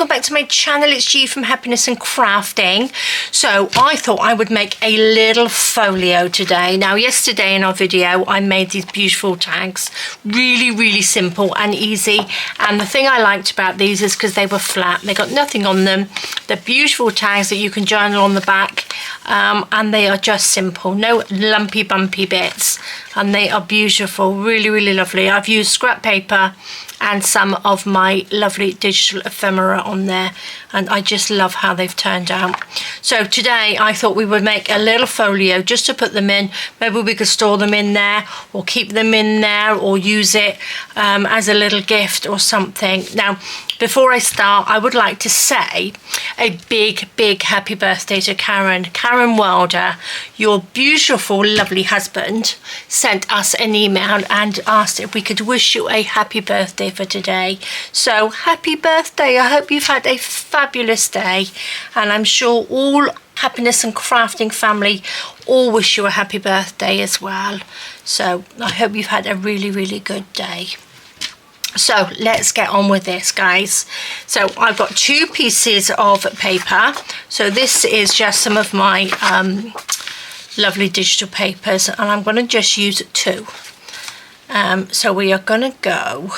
welcome back to my channel. It's G from Happiness and Crafting. So I thought I would make a little folio today. Now yesterday in our video I made these beautiful tags, really simple and easy, and the thing I liked about these is because they were flat, they got nothing on them. They're beautiful tags that you can journal on the back, and they are just simple, no lumpy bumpy bits, and they are beautiful, really lovely. I've used scrap paper and some of my lovely digital ephemera on there, and I just love how they've turned out. So today I thought we would make a little folio just to put them in. Maybe we could store them in there or keep them in there or use it as a little gift or something. Now before I start, I would like to say a big happy birthday to Karen Wilder. Your beautiful lovely husband sent us an email and asked if we could wish you a happy birthday for today. So happy birthday. I hope you've had a fabulous day, and I'm sure all Happiness and Crafting family all wish you a happy birthday as well. So I hope you've had a really good day. So let's get on with this, guys. So I've got 2 pieces of paper. So this is just some of my lovely digital papers, and I'm going to just use 2. So we are going to go,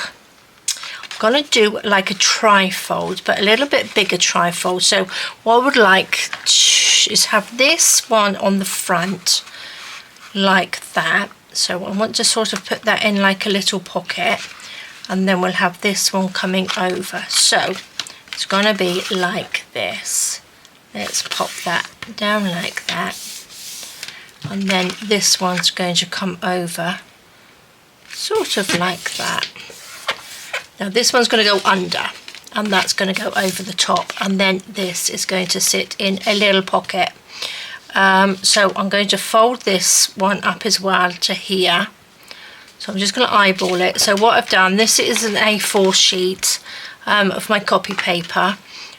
I'm going to do like a trifold, but a little bit bigger trifold. So what I would like is have this one on the front like that. So I want to sort of put that in like a little pocket, and then we'll have this one coming over. So it's going to be like this. Let's pop that down like that, and then this one's going to come over sort of like that. Now this one's going to go under, and that's going to go over the top, and then this is going to sit in a little pocket. So I'm going to fold this one up as well to here. So I'm just going to eyeball it. So what I've done, this is an A4 sheet of my copy paper.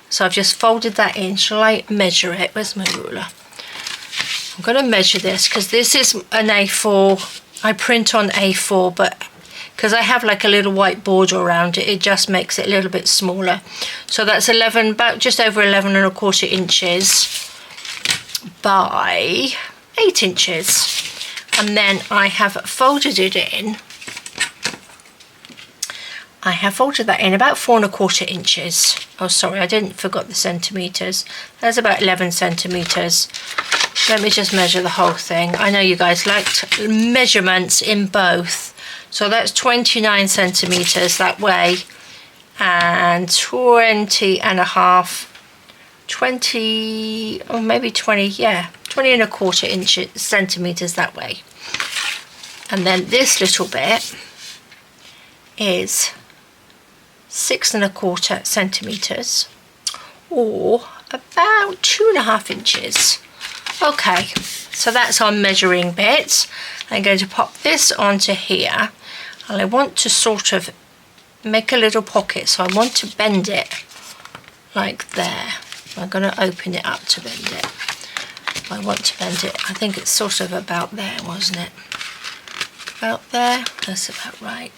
So I've just folded that in. Shall I measure it? Where's my ruler? I'm going to measure this because this is an A4. I print on A4, but because I have like a little white border around it, it just makes it a little bit smaller. So that's 11, about just over 11¼ inches by 8 inches. And then I have folded it in. I have folded that in about 4¼ inches. Oh, sorry, I didn't forget the centimetres. That's about 11 centimetres. Let me just measure the whole thing. I know you guys liked measurements in both. So that's 29 centimetres that way, and 20½, 20, or maybe 20, yeah, 20¼ centimetres that way. And then this little bit is 6¼ centimetres, or about 2½ inches. Okay, so that's our measuring bit. I'm going to pop this onto here, and I want to sort of make a little pocket, so I want to bend it like there. I'm going to open it up to bend it. I want to bend it, I think it's sort of about there, wasn't it? About there? That's about right.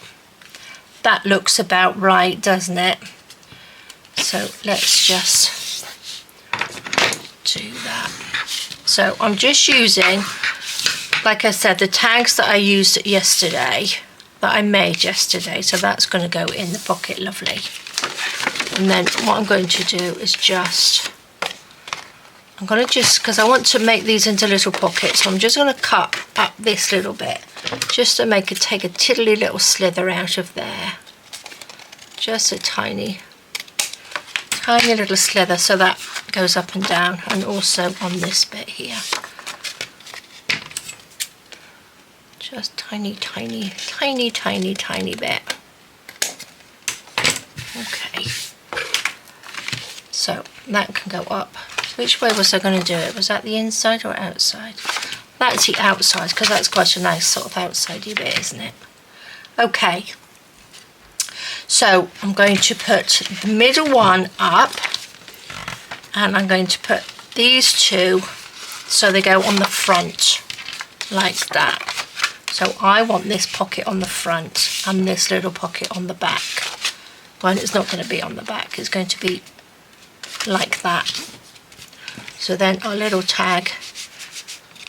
That looks about right, doesn't it? So let's just do that. So I'm just using, like I said, the tags that I used yesterday, that I made yesterday. So that's going to go in the pocket, lovely. And then what I'm going to do is just, I'm going to just, because I want to make these into little pockets, so I'm just going to cut up this little bit, just to make it, take a tiddly little slither out of there. Just a tiny little slither, so that goes up and down, and also on this bit here. Just tiny bit. Okay. So that can go up. Which way was I going to do it? Was that the inside or outside? That's the outside, because that's quite a nice sort of outsidey bit, isn't it? Okay. So I'm going to put the middle one up, and I'm going to put these 2 so they go on the front like that. So I want this pocket on the front and this little pocket on the back. Well, it's not going to be on the back, it's going to be like that. So then our little tag,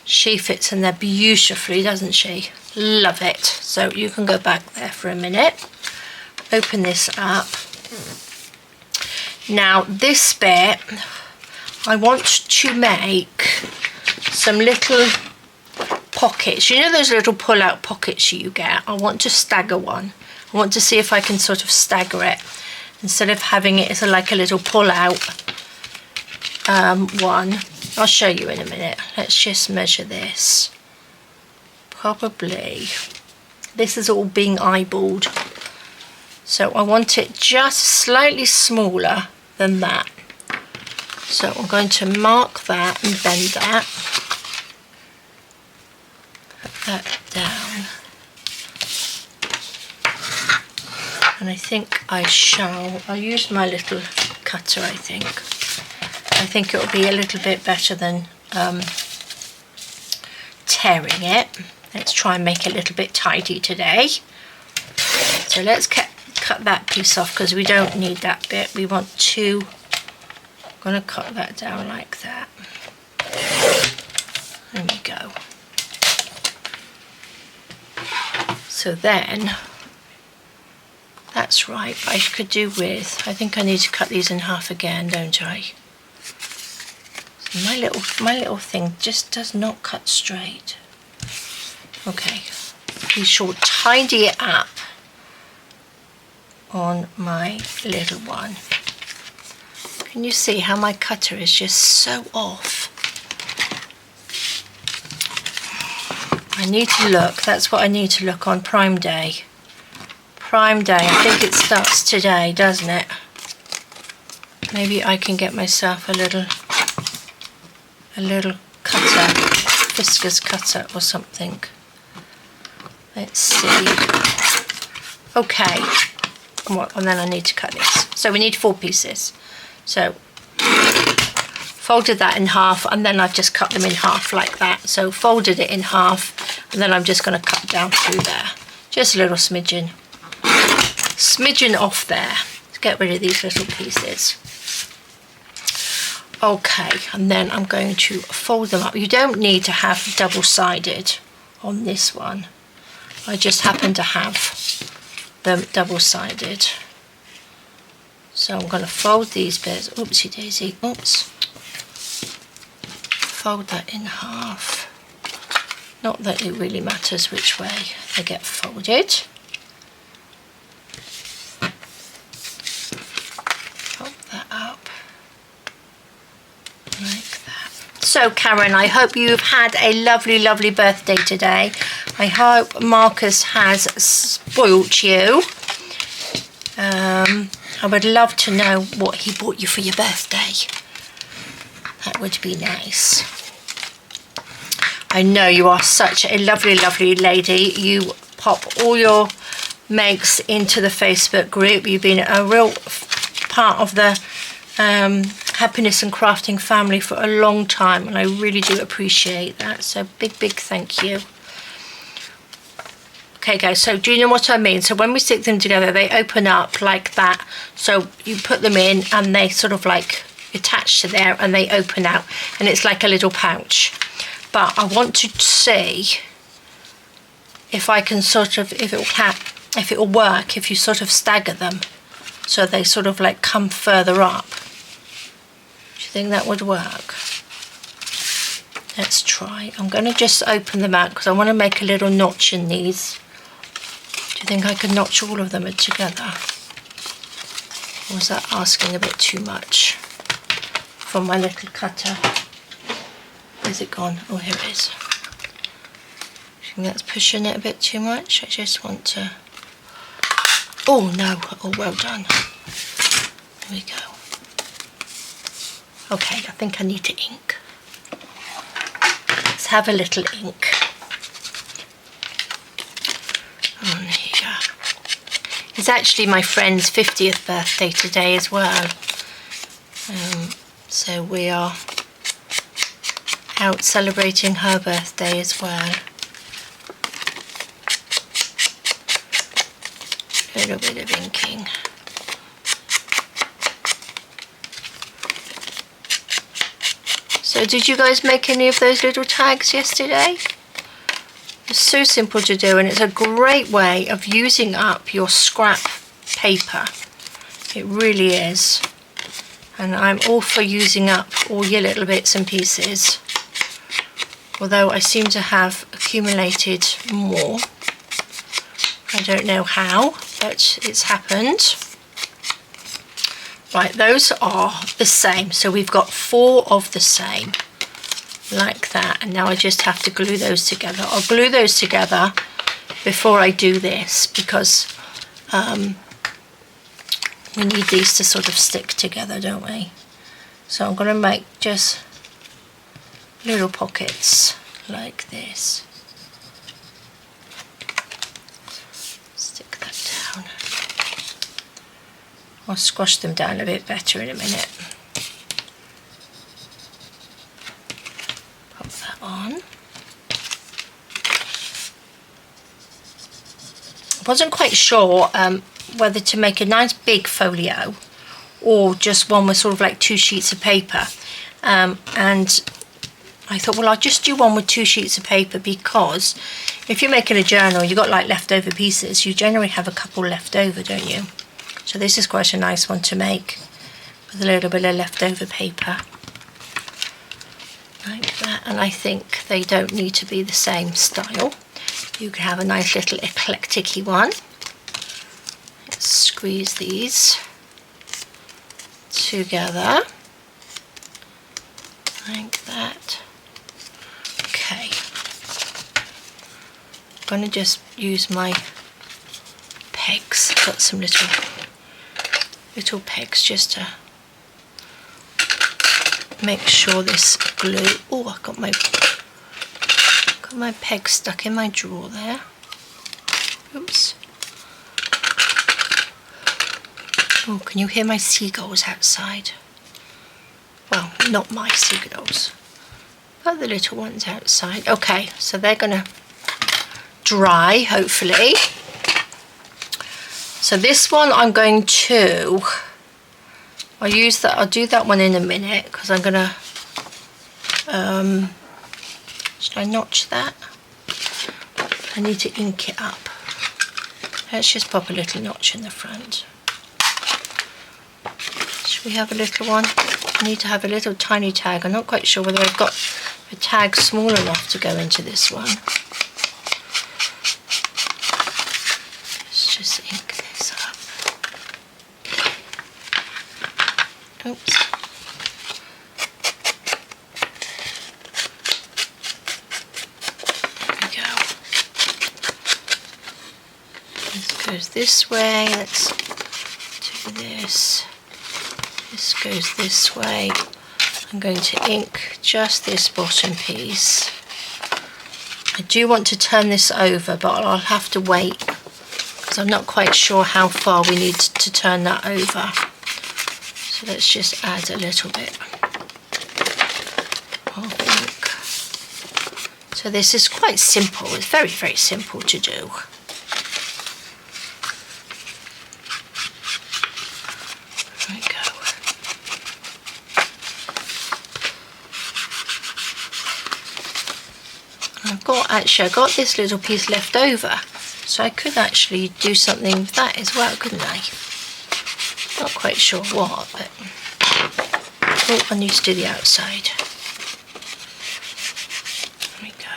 she fits in there beautifully, doesn't she? Love it. So you can go back there for a minute. Open this up. Now this bit, I want to make some little pockets. You know those little pull-out pockets you get? I want to stagger one. I want to see if I can sort of stagger it instead of having it as like a little pull-out one. I'll show you in a minute. Let's just measure this. Probably this is all being eyeballed, so I want it just slightly smaller than that. So I'm going to mark that and bend that. Put that down. And I think I'll use my little cutter, I think. I think it'll be a little bit better than tearing it. Let's try and make it a little bit tidy today. So let's cut that piece off because we don't need that bit. We want to, I'm going to cut that down like that. There we go. So then, that's right, I could do with, I think I need to cut these in half again, don't I? My little thing just does not cut straight. Okay, we shall tidy it up on my little one. Can you see how my cutter is just so off? I need to look, that's what I need to look on Prime Day. Prime Day, I think it starts today, doesn't it? Maybe I can get myself a little cutter, Fiskars cutter or something. Let's see. Okay, and then I need to cut this. So we need 4 pieces. So folded that in half, and then I've just cut them in half like that. So folded it in half, and then I'm just going to cut down through there. Just a little smidgen off there to get rid of these little pieces. Okay, and then I'm going to fold them up. You don't need to have double-sided on this one. I just happen to have them double-sided. So I'm going to fold these bits. Oopsie daisy. Oops. Fold that in half. Not that it really matters which way they get folded. Fold that up. Like that. So Karen, I hope you've had a lovely, lovely birthday today. I hope Marcus has spoilt you. I would love to know what he bought you for your birthday. That would be nice. I know you are such a lovely, lovely lady. You pop all your makes into the Facebook group. You've been a real part of the happiness and crafting family for a long time, and I really do appreciate that. So big thank you. Okay guys, so do you know what I mean? So when we stick them together, they open up like that. So you put them in and they sort of like attach to there and they open out, and it's like a little pouch. But I want to see if I can sort of, if it will work, if you sort of stagger them so they sort of like come further up. Do you think that would work? Let's try. I'm going to just open them out because I want to make a little notch in these. Do you think I could notch all of them together? Or was that asking a bit too much from my little cutter? Where's it gone? Oh, here it is. I think that's pushing it a bit too much. I just want to... Oh no, oh well done. There we go. Okay, I think I need to ink. Let's have a little ink on here. It's actually my friend's 50th birthday today as well. So we are out celebrating her birthday as well. A little bit of inking. So did you guys make any of those little tags yesterday? It's so simple to do, and it's a great way of using up your scrap paper. It really is. And I'm all for using up all your little bits and pieces. Although I seem to have accumulated more. I don't know how, but it's happened. Right, those are the same. So we've got 4 of the same, like that. And now I just have to glue those together. I'll glue those together before I do this, because we need these to sort of stick together, don't we? So I'm going to make just little pockets like this. Stick that down. I'll squash them down a bit better in a minute. Pop that on. I wasn't quite sure whether to make a nice big folio or just one with sort of like 2 sheets of paper. And I thought, well, I'll just do one with 2 sheets of paper, because if you're making a journal, you've got like leftover pieces, you generally have a couple left over, don't you? So this is quite a nice one to make with a little bit of leftover paper. Like that. And I think they don't need to be the same style. You can have a nice little eclectic-y one. Let's squeeze these together. Like that. Okay. I'm going to just use my pegs. I've got some little pegs just to make sure this glue. Oh, I've got my peg stuck in my drawer there. Oops. Oh, can you hear my seagulls outside? Well, not my seagulls, but the little ones outside. Okay, so they're gonna dry, hopefully. So this one I'm going to, I'll do that one in a minute, because I'm gonna, should I notch that? I need to ink it up. Let's just pop a little notch in the front. Should we have a little one? I need to have a little tiny tag. I'm not quite sure whether I've got a tag small enough to go into this one. Let's just ink this up. Oops. There we go. This goes this way. Let's do this. This goes this way. I'm going to ink just this bottom piece. I do want to turn this over, but I'll have to wait, because I'm not quite sure how far we need to turn that over. So let's just add a little bit of ink. So this is quite simple. It's very, very simple to do. I got this little piece left over, so I could actually do something with that as well, couldn't I? Not quite sure what, but oh, I need to do the outside. There we go.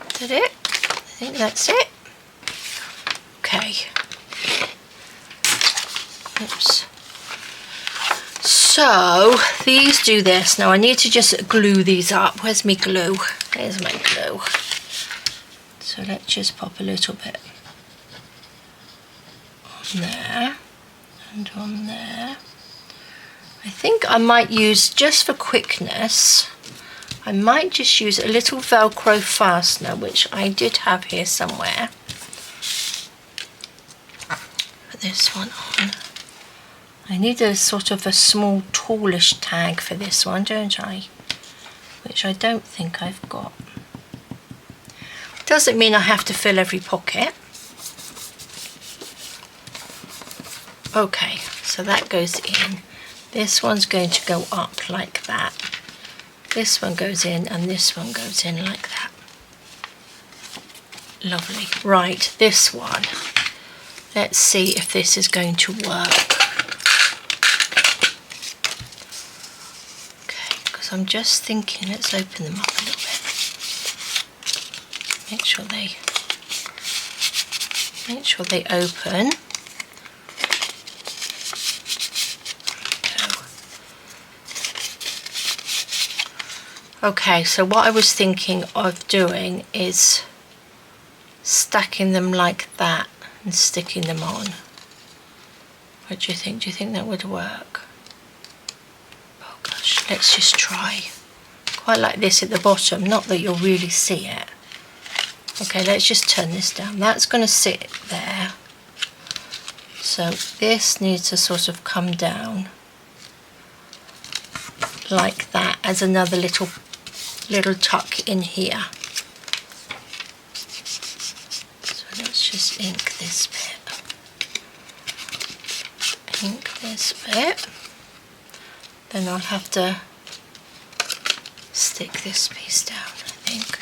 Is that it? I think that's it. Okay. Oops. So these do this. Now I need to just glue these up. Where's my glue? There's my glue. So let's just pop a little bit on there and on there. I think I might use, just for quickness, I might just use a little Velcro fastener, which I did have here somewhere. Put this one on. I need a sort of a small tallish tag for this one, don't I? Which I don't think I've got. Doesn't mean I have to fill every pocket. Okay, so that goes in. This one's going to go up like that. This one goes in and this one goes in like that. Lovely. Right, this one. Let's see if this is going to work. Okay, because I'm just thinking, let's open them up a little bit. Make sure they open. Okay, so what I was thinking of doing is stacking them like that and sticking them on. What do you think? Do you think that would work? Oh gosh, let's just try. Quite like this at the bottom, not that you'll really see it. Okay, let's just turn this down. That's going to sit there. So this needs to sort of come down like that as another little tuck in here. So let's just ink this bit. Ink this bit. Then I'll have to stick this piece down, I think.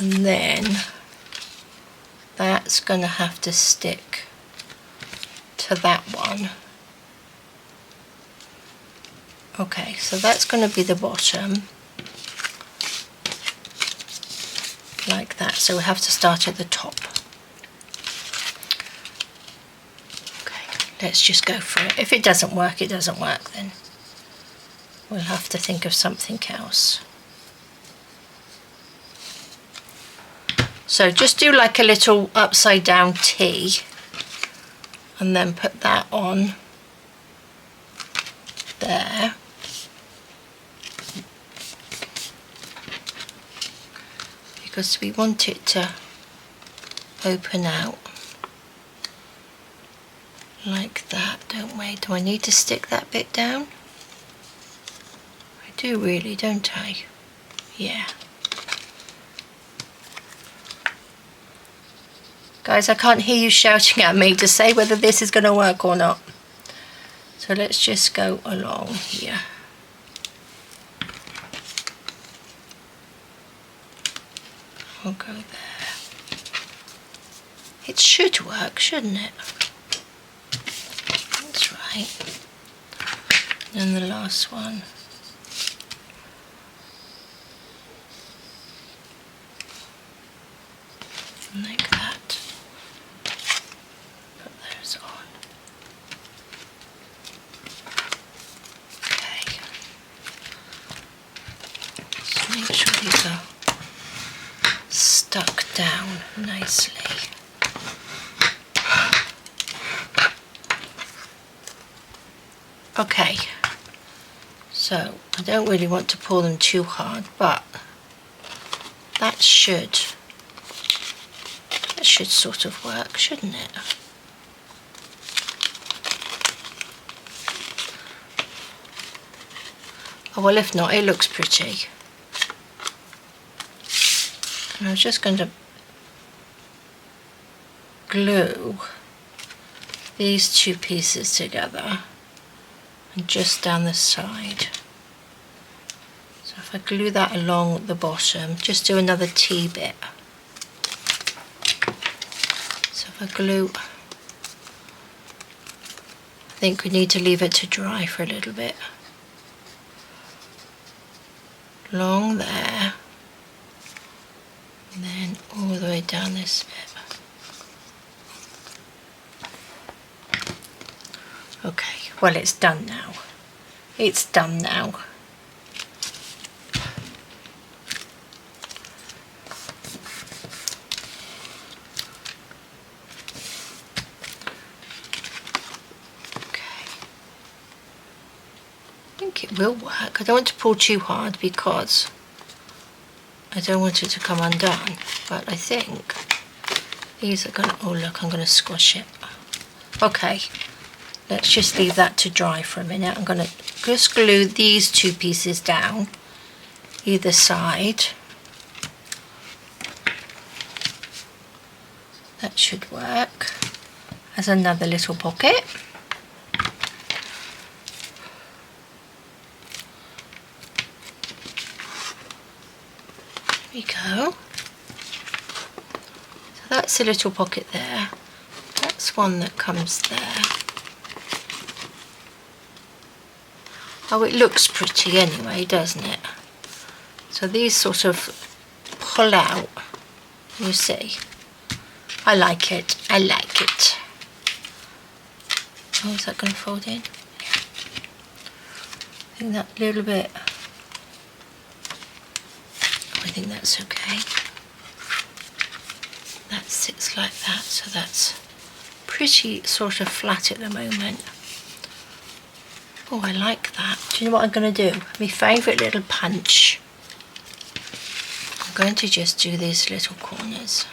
And then that's going to have to stick to that one. Okay, so that's going to be the bottom, like that. So we have to start at the top. Okay, let's just go for it. If it doesn't work, it doesn't work then. We'll have to think of something else. So just do like a little upside down T and then put that on there. Because we want it to open out like that, don't we? Do I need to stick that bit down? I do really, don't I? Yeah. Guys, I can't hear you shouting at me to say whether this is going to work or not. So let's just go along here. I'll go there. It should work, shouldn't it? That's right. And the last one. Like that. Put those on. Okay. Just make sure these are stuck down nicely. Okay, so I don't really want to pull them too hard, but that should sort of work, shouldn't it? Oh, well, if not, it looks pretty. And I'm just going to glue these two pieces together and just down the side. So if I glue that along the bottom, just do another T bit. So if I glue, I think we need to leave it to dry for a little bit. Along there, and then all the way down this bit. Okay, well, it's done now. It's done now. Okay. I think it will work. I don't want to pull too hard because I don't want it to come undone, but I think these are gonna, oh look, I'm gonna squash it. Okay. let's just leave that to dry for a minute. I'm going to just glue these two pieces down either side. That should work as another little pocket. There we go. So that's a little pocket there. That's one that comes there. Oh, it looks pretty anyway, doesn't it? So these sort of pull out, you see. I like it, I like it. Oh, is that going to fold in? Yeah. I think that little bit, I think that's okay. That sits like that, so that's pretty sort of flat at the moment. Oh, I like that. Do you know what I'm going to do? My favourite little punch. I'm going to just do these little corners,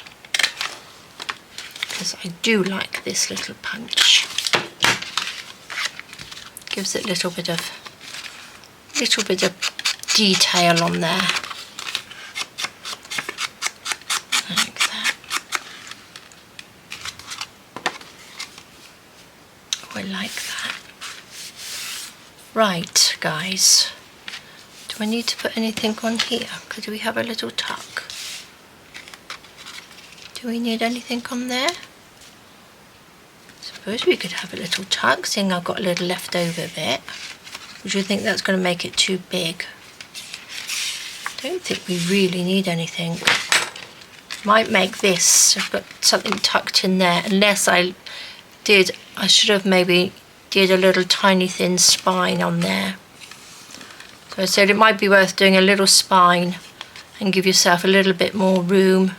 because I do like this little punch. Gives it a little bit of detail on there. Like that. Oh, I like that. Right, guys. Do I need to put anything on here? Could we have a little tuck? Do we need anything on there? Suppose we could have a little tuck, seeing I've got a little leftover bit. Would you think that's going to make it too big? Don't think we really need anything. Might make this, I've got something tucked in there, unless I should have maybe did a little tiny thin spine on there. So I said it might be worth doing a little spine and give yourself a little bit more room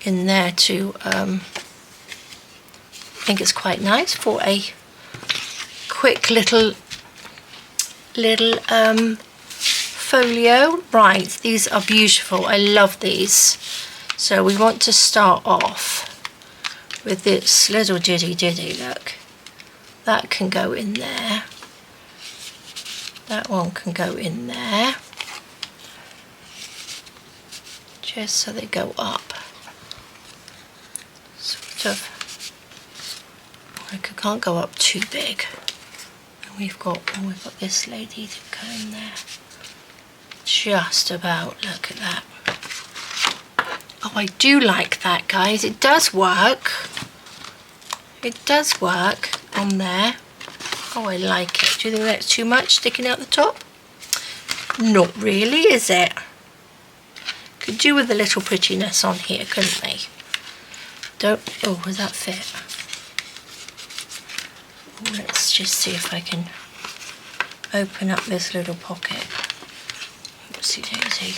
in there to I think it's quite nice for a quick little folio. Right, these are beautiful. I love these. So we want to start off with this little diddy, look. That can go in there. That one can go in there. Just so they go up. Sort of. I can't go up too big. And we've got this lady to go in there. Just about, look at that. Oh, I do like that, guys. It does work. It does work on there. Oh, I like it. Do you think that's too much sticking out the top? Not really, is it? Could do with a little prettiness on here, couldn't we? Oh, does that fit? Oh, let's just see if I can open up this little pocket. Oopsie daisy.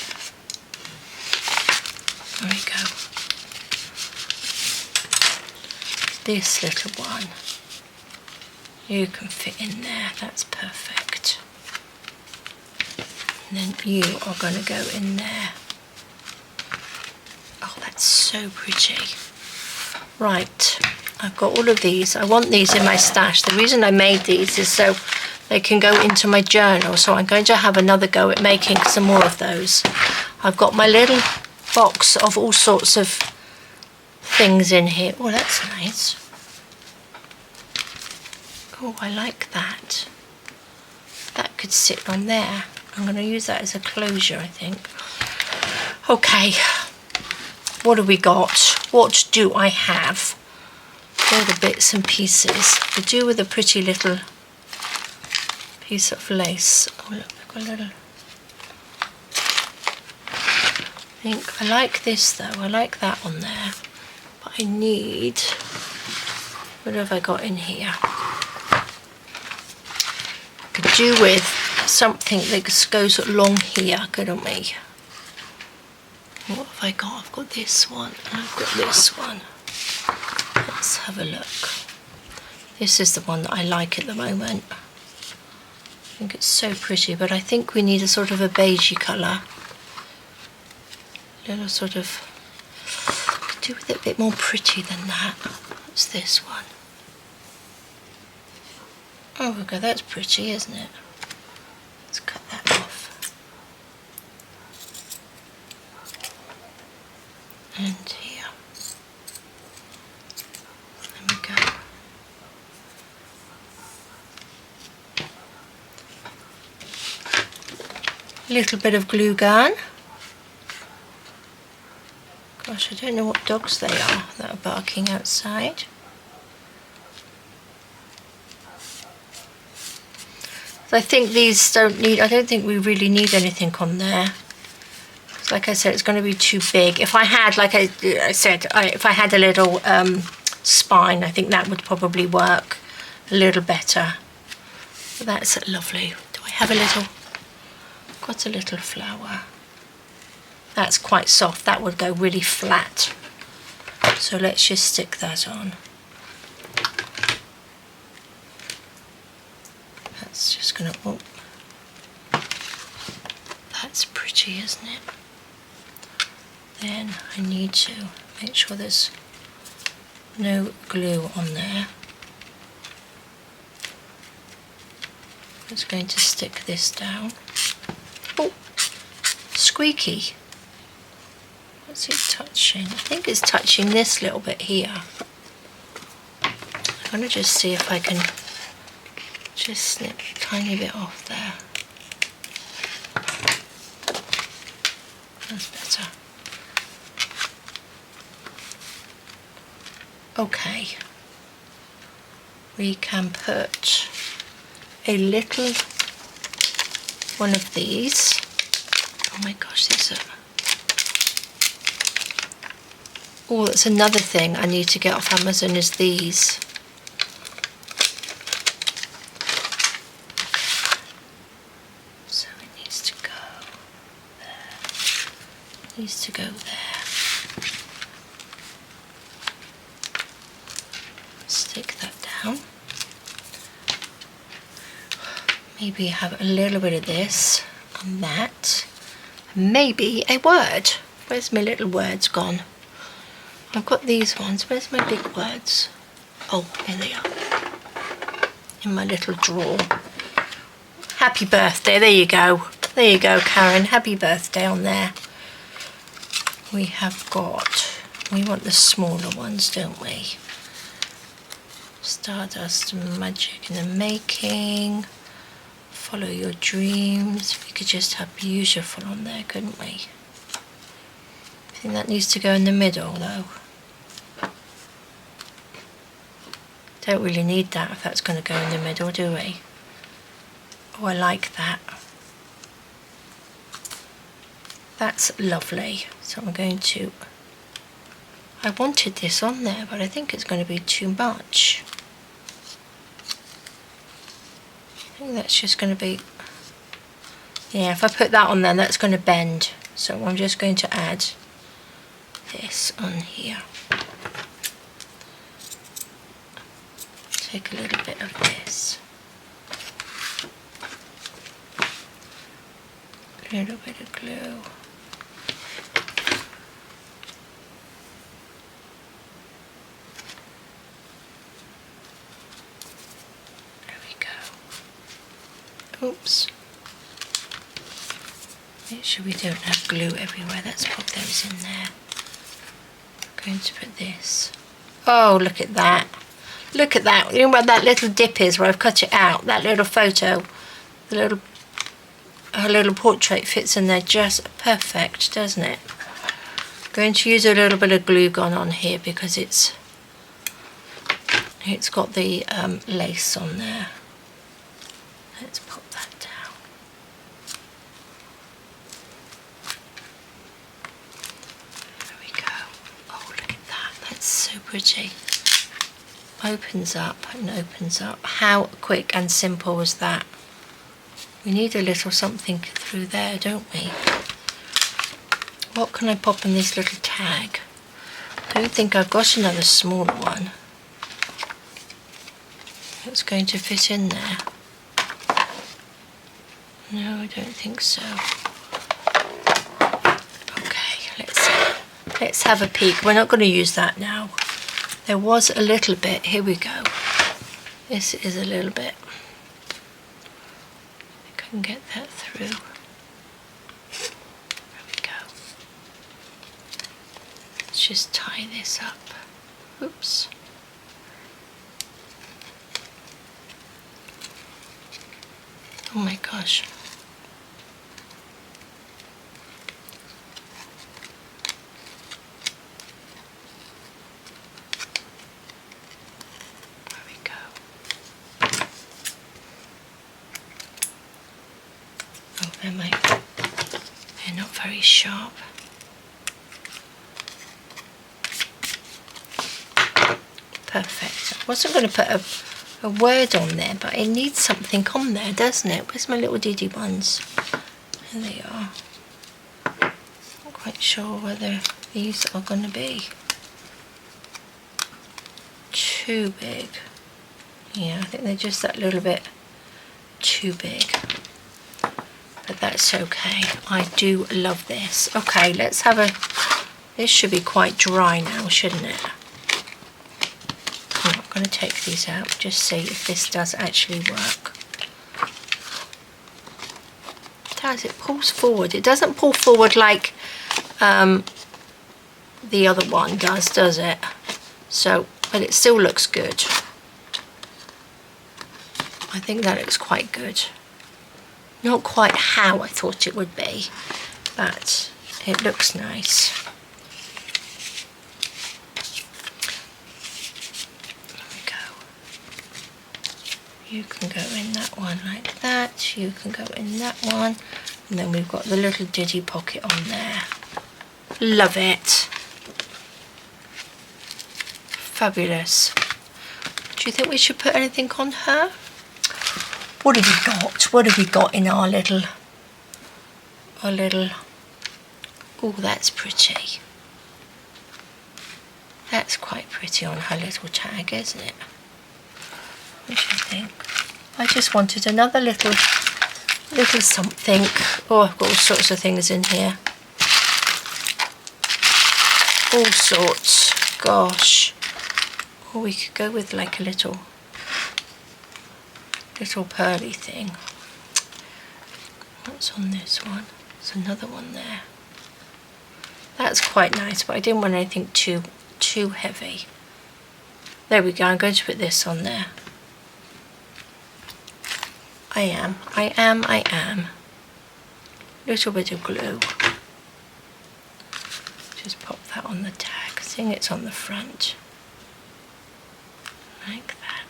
There we go. This little one. You can fit in there, that's perfect. And then you are going to go in there. Oh, that's so pretty. Right, I've got all of these. I want these in my stash. The reason I made these is so they can go into my journal. So I'm going to have another go at making some more of those. I've got my little box of all sorts of things in here. Oh, that's nice. Oh, I like that. That could sit on there. I'm going to use that as a closure, I think. Okay, what have we got? What do I have? All the bits and pieces. To do with a pretty little piece of lace. Oh, look, I've got a little... I like this though. I like that on there. But I need... What have I got in here? Could do with something that goes along here, couldn't we? What have I got? I've got this one and I've got this one. Let's have a look. This is the one that I like at the moment. I think it's so pretty, but I think we need a sort of a beigey colour. A little sort of... Could do with it a bit more pretty than that. What's this one? Oh, look, that's pretty, isn't it? Let's cut that off. And here. There we go. A little bit of glue gun. Gosh, I don't know what dogs they are that are barking outside. I think these don't need, I don't think we really need anything on there. Like I said, it's going to be too big. If I had, like I said, if I had a little spine, I think that would probably work a little better. But that's lovely. Do I have a little, got a little flower. That's quite soft. That would go really flat. So let's just stick that on. That's just going to, oh, that's pretty, isn't it? Then I need to make sure there's no glue on there. I'm just going to stick this down. Oh, squeaky. What's it touching? I think it's touching this little bit here. I'm going to just see if I can just snip a tiny bit off there. That's better. Okay, we can put a little one of these. Oh my gosh, these are... Oh, that's another thing I need to get off Amazon is these. So it needs to go there. It needs to go there. Stick that down. Maybe have a little bit of this and that. Maybe a word. Where's my little words gone? I've got these ones. Where's my big words? Oh, here they are. In my little drawer. Happy birthday. There you go. There you go, Karen. Happy birthday on there. We have got... We want the smaller ones, don't we? Stardust magic in the making. Follow your dreams. We could just have beautiful on there, couldn't we? I think that needs to go in the middle though. Don't really need that if that's going to go in the middle, do we? Oh, I like that. That's lovely. So I'm going to... I wanted this on there, but I think it's going to be too much. I think that's just going to be... Yeah, if I put that on there, that's going to bend. So I'm just going to add this on here. Take a little bit of this. A little bit of glue. Oops. Make sure we don't have glue everywhere. Let's pop those in there. I'm going to put this. Oh, look at that. Look at that. You know where that little dip is where I've cut it out? That little photo. The little... Her little portrait fits in there just perfect, doesn't it? I'm going to use a little bit of glue gun on here because it's got the lace on there. Let's pop that down. There we go. Oh, look at that. That's so pretty. Opens up and opens up. How quick and simple was that? We need a little something through there, don't we? What can I pop in this little tag? I don't think I've got another smaller one. It's going to fit in there. No, I don't think so. Okay, let's have a peek. We're not going to use that now. There was a little bit. Here we go. This is a little bit. can get that through. There we go. Let's just tie this up. Oops. Oh my gosh. There we go. Oh, they're not very sharp. Perfect. I wasn't going to put a word on there, but it needs something on there, doesn't it? Where's my little diddy ones? There they are. Not quite sure whether these are going to be too big. Yeah, I think they're just that little bit too big. But that's okay. I do love this. Okay, let's have a... This should be quite dry now, shouldn't it? I'm going to take these out, just see if this does actually work. It does, it pulls forward. It doesn't pull forward like the other one does it? So, but it still looks good. I think that looks quite good. Not quite how I thought it would be, but it looks nice. You can go in that one like that, you can go in that one, and then we've got the little diddy pocket on there. Love it. Fabulous. Do you think we should put anything on her? What have we got? What have we got in our little... Oh, that's pretty. That's quite pretty on her little tag, isn't it? What do you think? I just wanted another little something. Oh, I've got all sorts of things in here. All sorts. Gosh. Or we could go with like a little pearly thing. What's on this one? There's another one there. That's quite nice, but I didn't want anything too heavy. There we go. I'm going to put this on there. I am. Little bit of glue. Just pop that on the tag. Seeing it's on the front. Like that.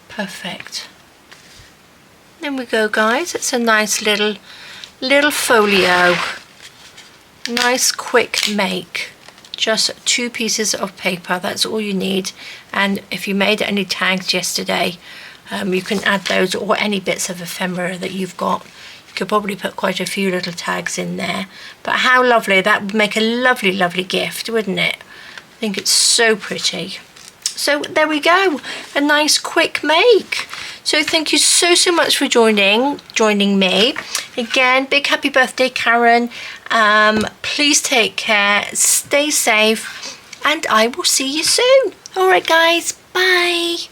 Perfect. There we go, guys. It's a nice little folio. Nice quick make. Just 2 pieces of paper. That's all you need. And if you made any tags yesterday, you can add those or any bits of ephemera that you've got. You could probably put quite a few little tags in there. But how lovely. That would make a lovely, lovely gift, wouldn't it? I think it's so pretty. So there we go. A nice quick make. So thank you so much for joining me. Again, big happy birthday, Karen. Please take care. Stay safe. And I will see you soon. All right, guys. Bye.